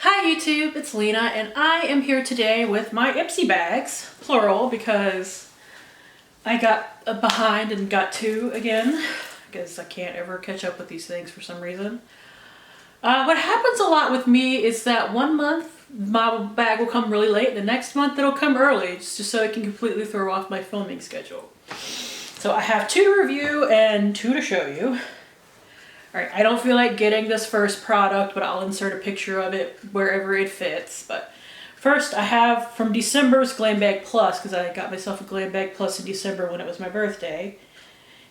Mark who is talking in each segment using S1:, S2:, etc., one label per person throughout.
S1: Hi YouTube, it's Lena and I am here today with my Ipsy bags, plural, because I got behind and got two again because I can't ever catch up with these things for some reason. What happens a lot with me is that one month my bag will come really late, the next month it'll come early, just so I can completely throw off my filming schedule. So I have two to review and two to show you. Alright, I don't feel like getting this first product, but I'll insert a picture of it wherever it fits. But first, I have from December's Glam Bag Plus, because I got myself a Glam Bag Plus in December when it was my birthday.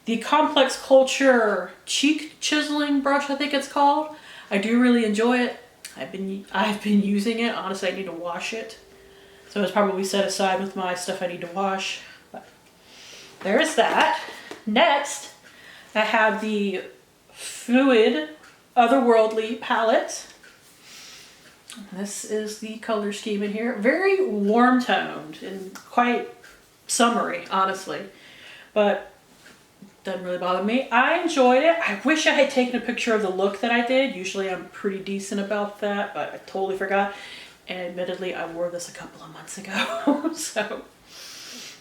S1: The Complex Culture Cheek Chiseling Brush, I think it's called. I do really enjoy it. I've been using it. Honestly, I need to wash it. So it's probably set aside with my stuff I need to wash. But there is that. Next, I have the Fluid Otherworldly palette. This is the color scheme in here. Very warm toned and quite summery, honestly, but doesn't really bother me. I enjoyed it. I wish I had taken a picture of the look that I did. Usually I'm pretty decent about that, but I totally forgot. And admittedly, I wore this a couple of months ago. So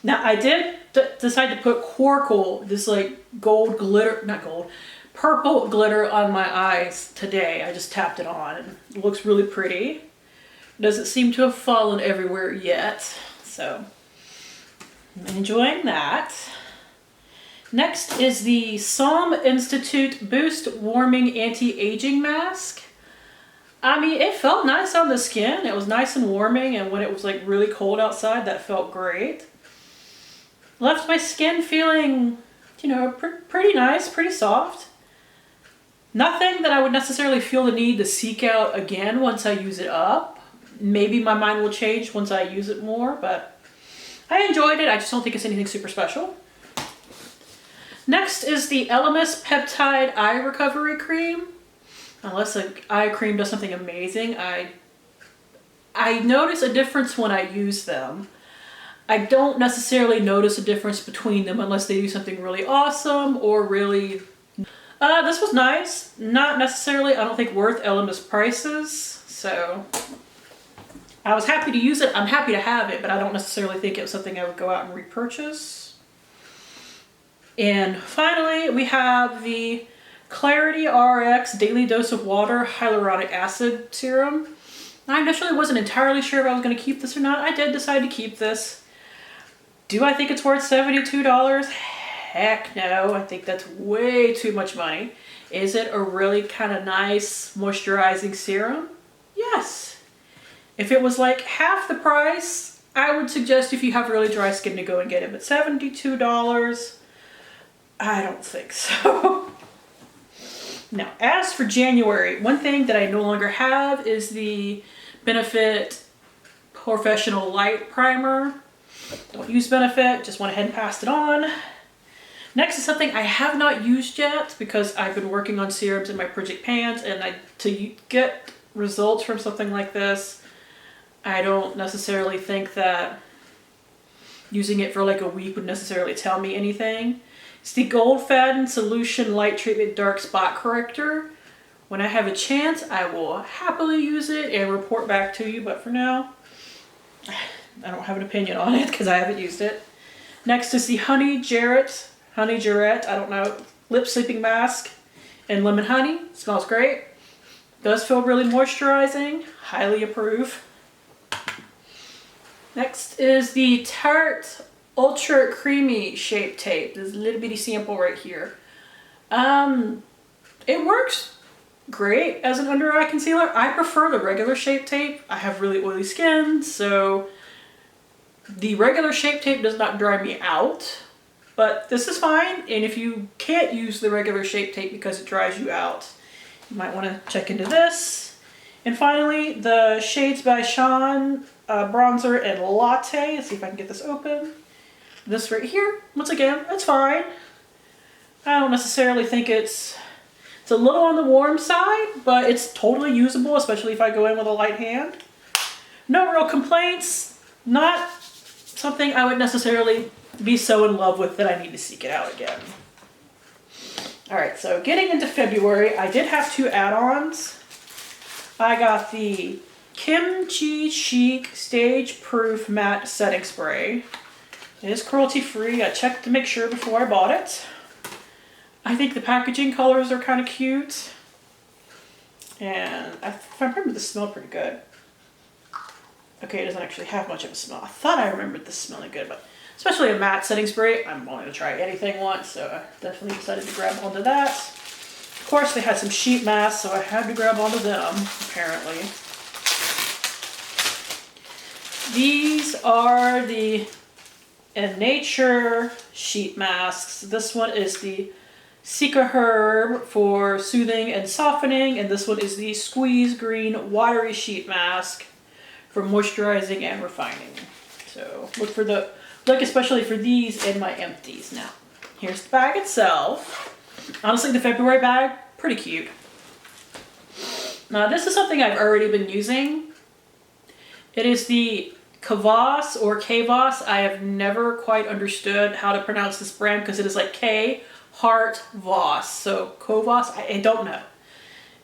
S1: now I did decide to put Quarkle, this like gold glitter, not gold, purple glitter on my eyes today. I just tapped it on and it looks really pretty. Doesn't seem to have fallen everywhere yet, so I'm enjoying that. Next is the Psalm Institute Boost Warming Anti-Aging Mask. I mean, it felt nice on the skin. It was nice and warming, and when it was like really cold outside, that felt great. Left my skin feeling, you know, pretty nice, pretty soft. Nothing that I would necessarily feel the need to seek out again once I use it up. Maybe my mind will change once I use it more, but I enjoyed it. I just don't think it's anything super special. Next is the Elemis Peptide Eye Recovery Cream. Unless an eye cream does something amazing, I notice a difference when I use them. I don't necessarily notice a difference between them unless they do something really awesome or really... this was nice. Not necessarily, I don't think, worth Elemis prices. So I was happy to use it. I'm happy to have it, but I don't necessarily think it was something I would go out and repurchase. And finally, we have the Clarity RX Daily Dose of Water Hyaluronic Acid Serum. I initially wasn't entirely sure if I was going to keep this or not. I did decide to keep this. Do I think it's worth $72? Heck no, I think that's way too much money. Is it a really kind of nice moisturizing serum? Yes. If it was like half the price, I would suggest if you have really dry skin to go and get it, but $72, I don't think so. Now, as for January, one thing that I no longer have is the Benefit Professional Light Primer. Don't use Benefit, just went ahead and passed it on. Next is something I have not used yet because I've been working on serums in my project pans, and to get results from something like this, I don't necessarily think that using it for like a week would necessarily tell me anything. It's the Gold Faden Solution Light Treatment Dark Spot Corrector. When I have a chance, I will happily use it and report back to you, but for now, I don't have an opinion on it because I haven't used it. Next is the Honey Jarrett, I don't know, Lip Sleeping Mask in Lemon Honey. Smells great. Does feel really moisturizing. Highly approve. Next is the Tarte Ultra Creamy Shape Tape. There's a little bitty sample right here. It works great as an under eye concealer. I prefer the regular Shape Tape. I have really oily skin, so the regular Shape Tape does not dry me out. But this is fine, and if you can't use the regular Shape Tape because it dries you out, you might want to check into this. And finally, the Shades by Sean Bronzer and Latte. Let's see if I can get this open. This right here, once again, it's fine. I don't necessarily think it's a little on the warm side, but it's totally usable, especially if I go in with a light hand. No real complaints. Not something I would necessarily be so in love with that I need to seek it out again. Alright, so getting into February, I did have two add-ons. I got the Kimchi Chic Stage Proof Matte Setting Spray. It is cruelty free. I checked to make sure before I bought it. I think the packaging colors are kind of cute. And I remember this smelled pretty good. Okay, it doesn't actually have much of a smell. I thought I remembered this smelling good, but especially a matte setting spray, I'm willing to try anything once, so I definitely decided to grab onto that. Of course, they had some sheet masks, so I had to grab onto them, apparently. These are the Nature sheet masks. This one is the Sika Herb for soothing and softening, and this one is the Squeeze Green Watery Sheet Mask for moisturizing and refining. So look especially for these in my empties. Now, here's the bag itself. Honestly, the February bag, pretty cute. Now, this is something I've already been using. It is the Kavos or Kavos. I have never quite understood how to pronounce this brand because it is like K Heart Voss. So Kavos, I don't know.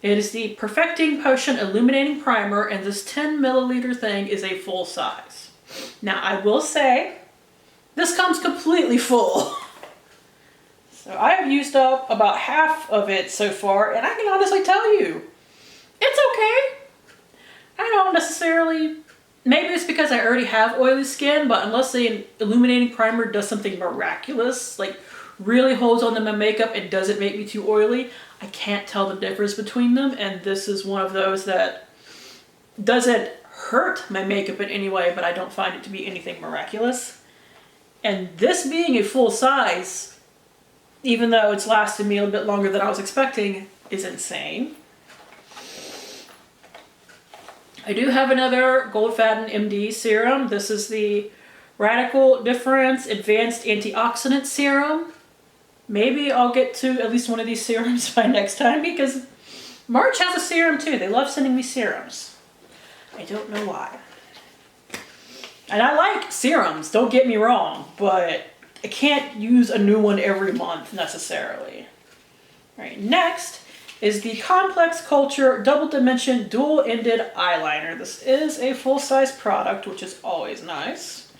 S1: It is the Perfecting Potion Illuminating Primer, and this 10 milliliter thing is a full size. Now, I will say, this comes completely full. So I have used up about half of it so far, and I can honestly tell you, it's okay. I don't necessarily, maybe it's because I already have oily skin, but unless the illuminating primer does something miraculous, like really holds on to my makeup and doesn't make me too oily, I can't tell the difference between them, and this is one of those that doesn't hurt my makeup in any way, but I don't find it to be anything miraculous. And this being a full size, even though it's lasted me a little bit longer than I was expecting, is insane. I do have another Goldfaden MD serum. This is the Radical Difference Advanced Antioxidant Serum. Maybe I'll get to at least one of these serums by next time, because March has a serum too. They love sending me serums. I don't know why. And I like serums, don't get me wrong, but I can't use a new one every month necessarily. All right, next is the Complex Culture Double Dimension Dual Ended Eyeliner. This is a full-size product, which is always nice.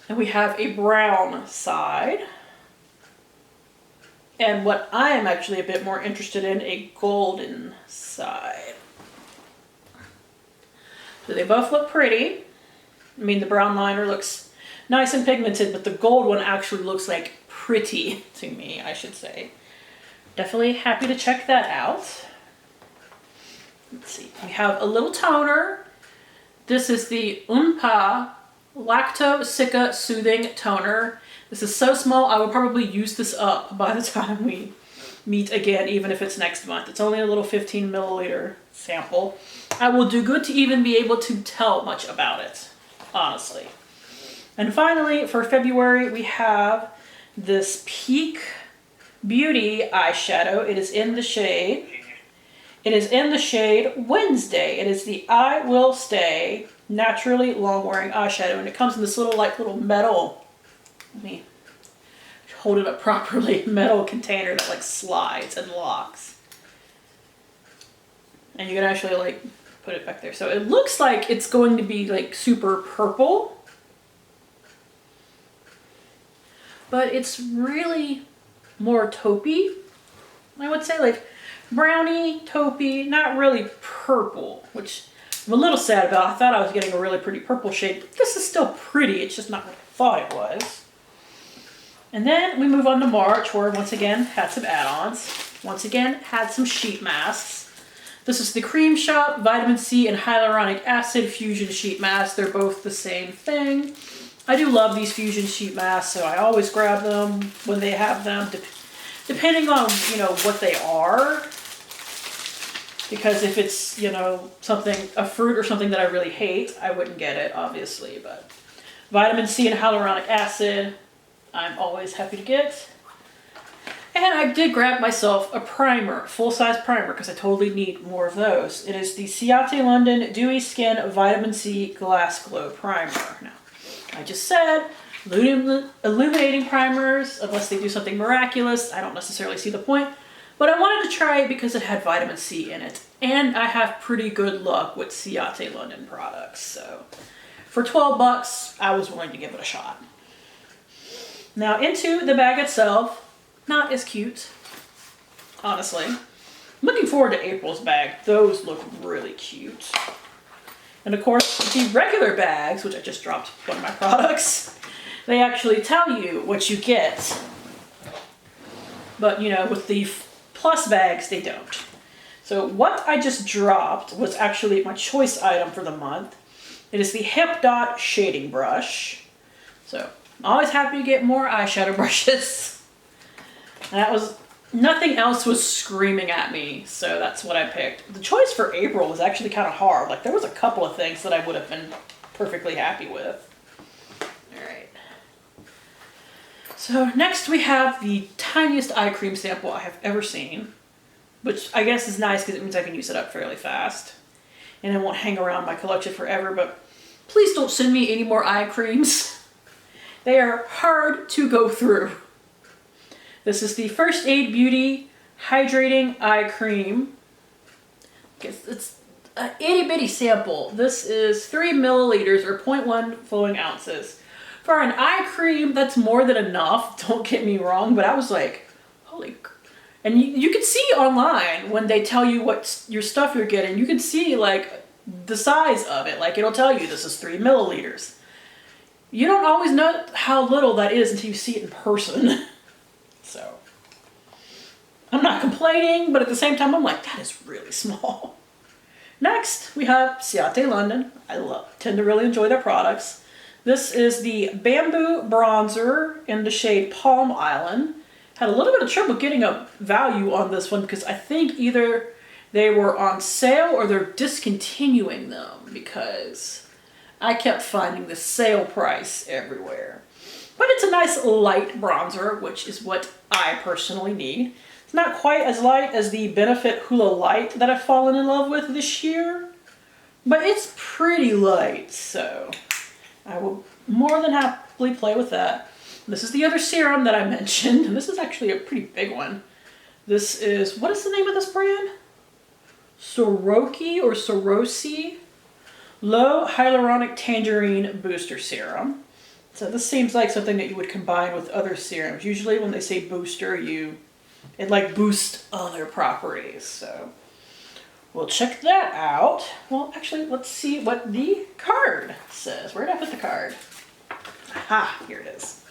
S1: And we have a brown side. And what I am actually a bit more interested in, a golden side. So they both look pretty. I mean, the brown liner looks nice and pigmented, but the gold one actually looks like pretty to me, I should say. Definitely happy to check that out. Let's see. We have a little toner. This is the Unpa Lacto Cica Soothing Toner. This is so small, I will probably use this up by the time we meet again, even if it's next month. It's only a little 15 milliliter sample. I will do good to even be able to tell much about it, honestly. And finally, for February, we have this Peak Beauty eyeshadow. It is in the shade Wednesday. It is the I Will Stay Naturally Long Wearing Eyeshadow, and it comes in this little metal, let me hold it up properly, metal container that like slides and locks. And you can actually like put it back there. So it looks like it's going to be like super purple, but it's really more taupey, I would say, like browny, taupey, not really purple, which I'm a little sad about. I thought I was getting a really pretty purple shade, but this is still pretty. It's just not what I thought it was. And then we move on to March, where once again had some add-ons. Once again had some sheet masks. This is the Cream Shop Vitamin C and Hyaluronic Acid Fusion Sheet Mask. They're both the same thing. I do love these fusion sheet masks, so I always grab them when they have them, depending on, you know, what they are. Because if it's, you know, a fruit or something that I really hate, I wouldn't get it, obviously. But vitamin C and hyaluronic acid, I'm always happy to get. And I did grab myself a primer, full-size primer, because I totally need more of those. It is the Ciate London Dewy Skin Vitamin C Glass Glow Primer. Now, I just said, illuminating primers, unless they do something miraculous, I don't necessarily see the point. But I wanted to try it because it had vitamin C in it. And I have pretty good luck with Ciate London products. So for 12 bucks, I was willing to give it a shot. Now into the bag itself, not as cute, honestly. I'm looking forward to April's bag. Those look really cute. And of course, the regular bags, which I just dropped one of my products, they actually tell you what you get. But, you know, with the plus bags, they don't. So what I just dropped was actually my choice item for the month. It is the Hip Dot Shading Brush. So I'm always happy to get more eyeshadow brushes. That was, nothing else was screaming at me, so that's what I picked. The choice for April was actually kind of hard. Like, there was a couple of things that I would have been perfectly happy with. Alright. So next we have the tiniest eye cream sample I have ever seen, which I guess is nice because it means I can use it up fairly fast. And it won't hang around my collection forever, but please don't send me any more eye creams. They are hard to go through. This is the First Aid Beauty Hydrating Eye Cream. It's an itty bitty sample. This is 3 milliliters or 0.1 flowing ounces. For an eye cream, that's more than enough, don't get me wrong, but I was like, holy. And you can see online when they tell you what your stuff you're getting, you can see like the size of it. Like it'll tell you this is 3 milliliters. You don't always know how little that is until you see it in person. So, I'm not complaining, but at the same time, I'm like, that is really small. Next, we have Ciate London. I tend to really enjoy their products. This is the Bamboo Bronzer in the shade Palm Island. Had a little bit of trouble getting a value on this one because I think either they were on sale or they're discontinuing them because I kept finding the sale price everywhere. But it's a nice light bronzer, which is what I personally need. It's not quite as light as the Benefit Hula Light that I've fallen in love with this year, but it's pretty light, so I will more than happily play with that. This is the other serum that I mentioned, and this is actually a pretty big one. This is, what is the name of this brand? Soroki or Sorosi Low Hyaluronic Tangerine Booster Serum. So this seems like something that you would combine with other serums. Usually when they say booster, it like boosts other properties. So we'll check that out. Well, actually, let's see what the card says. Where did I put the card? Aha, here it is.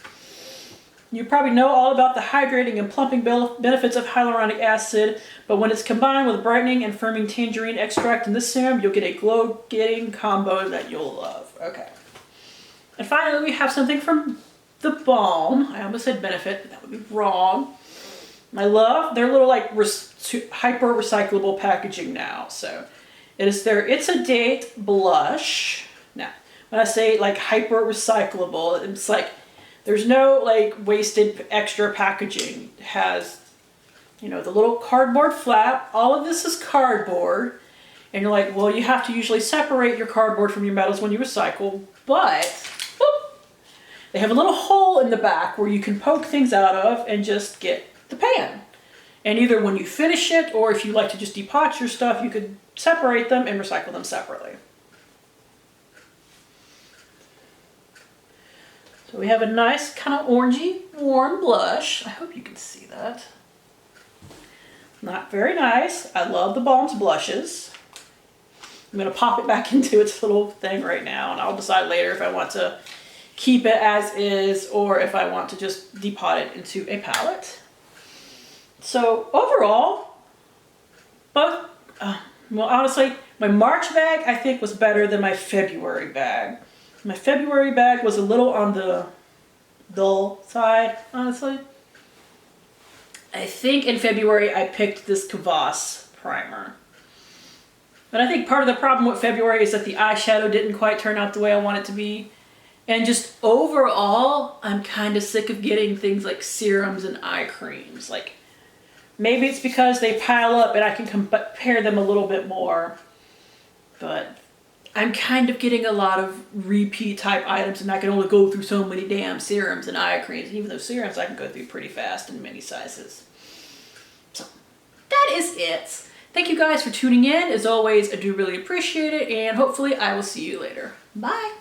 S1: You probably know all about the hydrating and plumping benefits of hyaluronic acid, but when it's combined with brightening and firming tangerine extract in this serum, you'll get a glow-getting combo that you'll love. Okay. And finally, we have something from the Balm. I almost said Benefit, but that would be wrong. I love their little like hyper recyclable packaging now. So it is their It's a Date blush. Now, when I say like hyper recyclable, it's like there's no like wasted extra packaging. It has, you know, the little cardboard flap. All of this is cardboard. And you're like, well, you have to usually separate your cardboard from your metals when you recycle, but they have a little hole in the back where you can poke things out of and just get the pan. And either when you finish it or if you like to just depot your stuff, you could separate them and recycle them separately. So we have a nice kind of orangey warm blush. I hope you can see that. Not very nice. I love the Balm's blushes. I'm going to pop it back into its little thing right now, and I'll decide later if I want to keep it as is or if I want to just depot it into a palette. So overall, well, honestly, my March bag I think was better than my February bag. My February bag was a little on the dull side, honestly. I think in February I picked this Kvass primer. But I think part of the problem with February is that the eyeshadow didn't quite turn out the way I want it to be. And just overall, I'm kind of sick of getting things like serums and eye creams. Like, maybe it's because they pile up and I can compare them a little bit more. But I'm kind of getting a lot of repeat type items and I can only go through so many damn serums and eye creams. Even though serums I can go through pretty fast in many sizes. So, that is it. Thank you guys for tuning in. As always, I do really appreciate it, and hopefully I will see you later. Bye.